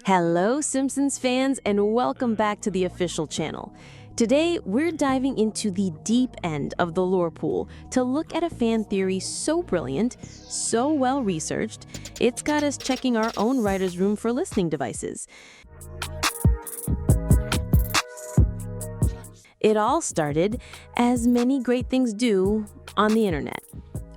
Hello, Simpsons fans, and welcome back to the official channel. Today, we're diving into the deep end of the lore pool to look at a fan theory so brilliant, so well-researched, it's got us checking our own writer's room for listening devices. It all started, as many great things do, on the internet.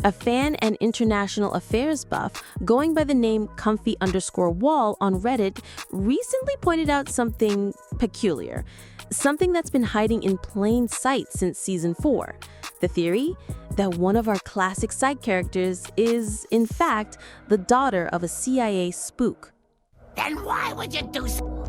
A fan and international affairs buff going by the name Comfy_Wall on Reddit recently pointed out something peculiar, something that's been hiding in plain sight since season 4. The theory that one of our classic side characters is, in fact, the daughter of a CIA spook. Then why would you do so?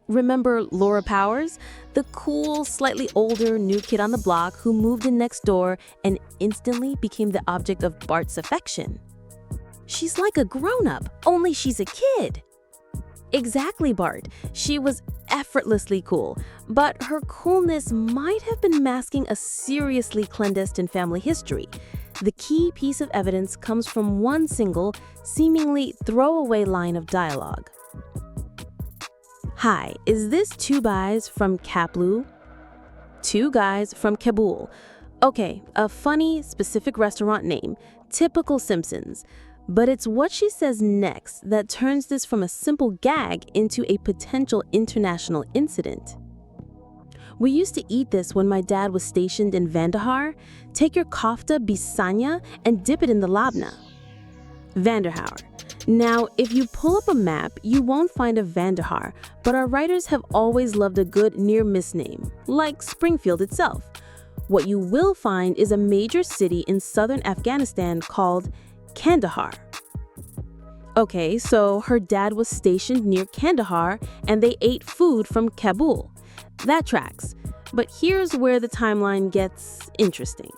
Remember Laura Powers, the cool, slightly older new kid on the block who moved in next door and instantly became the object of Bart's affection? She's like a grown-up, only she's a kid. Exactly, Bart. She was effortlessly cool, but her coolness might have been masking a seriously clandestine family history. The key piece of evidence comes from one single, seemingly throwaway line of dialogue. Hi, is this two guys from Kaplu? Two guys from Kabul. Okay, a funny, specific restaurant name, typical Simpsons. But it's what she says next that turns this from a simple gag into a potential international incident. We used to eat this when my dad was stationed in Vandahar. Take your kofta bisanya and dip it in the labna. Vandahar. Now, if you pull up a map, you won't find a Vandahar, but our writers have always loved a good near-miss name, like Springfield itself. What you will find is a major city in southern Afghanistan called Kandahar. Okay, so her dad was stationed near Kandahar and they ate food from Kabul. That tracks. But here's where the timeline gets interesting.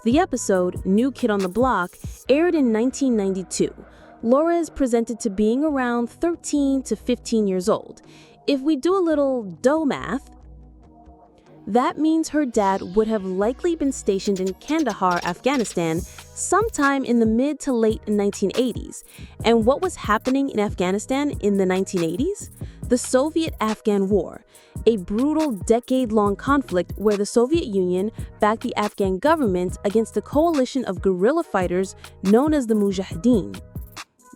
The episode, New Kid on the Block, aired in 1992. Laura is presented to being around 13 to 15 years old. If we do a little dough math, that means her dad would have likely been stationed in Kandahar, Afghanistan, sometime in the mid to late 1980s. And what was happening in Afghanistan in the 1980s? The Soviet-Afghan War, a brutal decade-long conflict where the Soviet Union backed the Afghan government against a coalition of guerrilla fighters known as the Mujahideen.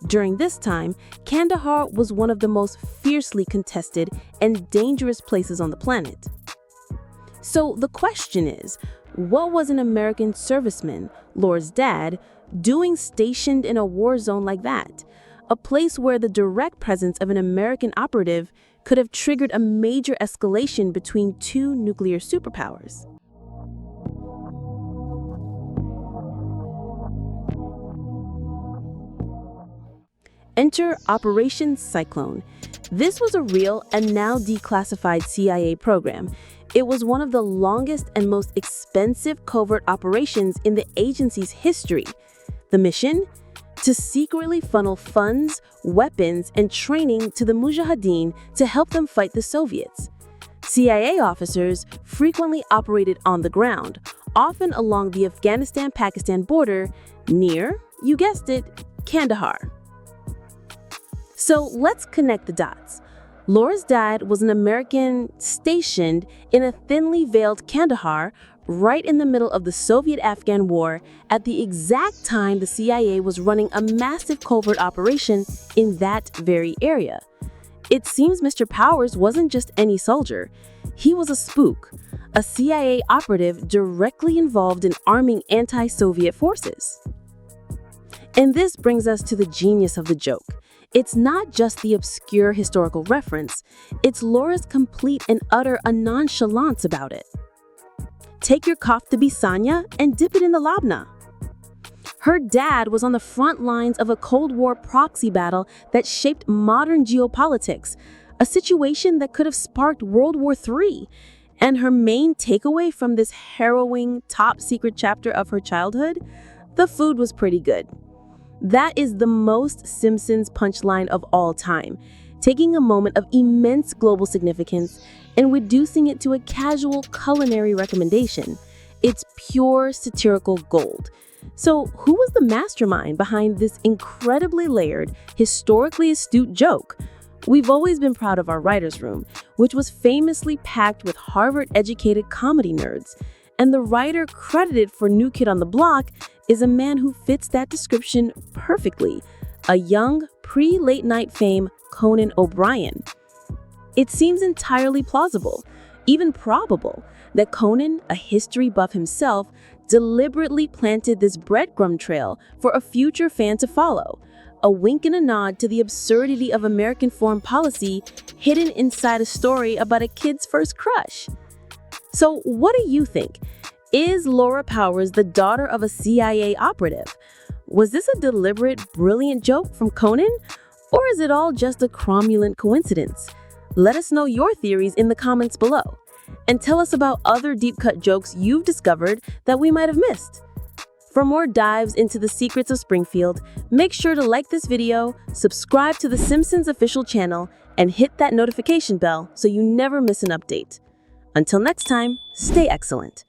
During this time, Kandahar was one of the most fiercely contested and dangerous places on the planet. So the question is, what was an American serviceman, Laura's dad, doing stationed in a war zone like that? A place where the direct presence of an American operative could have triggered a major escalation between two nuclear superpowers. Enter Operation Cyclone. This was a real and now declassified CIA program. It was one of the longest and most expensive covert operations in the agency's history. The mission? To secretly funnel funds, weapons, and training to the Mujahideen to help them fight the Soviets. CIA officers frequently operated on the ground, often along the Afghanistan-Pakistan border near, you guessed it, Kandahar. So let's connect the dots. Laura's dad was an American stationed in a thinly veiled Kandahar right in the middle of the Soviet-Afghan War at the exact time the CIA was running a massive covert operation in that very area. It seems Mr. Powers wasn't just any soldier. He was a spook, a CIA operative directly involved in arming anti-Soviet forces. And this brings us to the genius of the joke. It's not just the obscure historical reference, it's Laura's complete and utter nonchalance about it. Take your kofta bisanya and dip it in the labna. Her dad was on the front lines of a Cold War proxy battle that shaped modern geopolitics, a situation that could have sparked World War III. And her main takeaway from this harrowing, top-secret chapter of her childhood? The food was pretty good. That is the most Simpsons punchline of all time, taking a moment of immense global significance and reducing it to a casual culinary recommendation. It's pure satirical gold. So, who was the mastermind behind this incredibly layered, historically astute joke? We've always been proud of our writer's room, which was famously packed with Harvard-educated comedy nerds. And the writer credited for New Kid on the Block is a man who fits that description perfectly, a young, pre-late-night fame Conan O'Brien. It seems entirely plausible, even probable, that Conan, a history buff himself, deliberately planted this breadcrumb trail for a future fan to follow, a wink and a nod to the absurdity of American foreign policy hidden inside a story about a kid's first crush. So what do you think? Is Laura Powers the daughter of a CIA operative? Was this a deliberate, brilliant joke from Conan? Or is it all just a cromulent coincidence? Let us know your theories in the comments below. And tell us about other deep-cut jokes you've discovered that we might have missed. For more dives into the secrets of Springfield, make sure to like this video, subscribe to the Simpsons official channel, and hit that notification bell so you never miss an update. Until next time, stay excellent.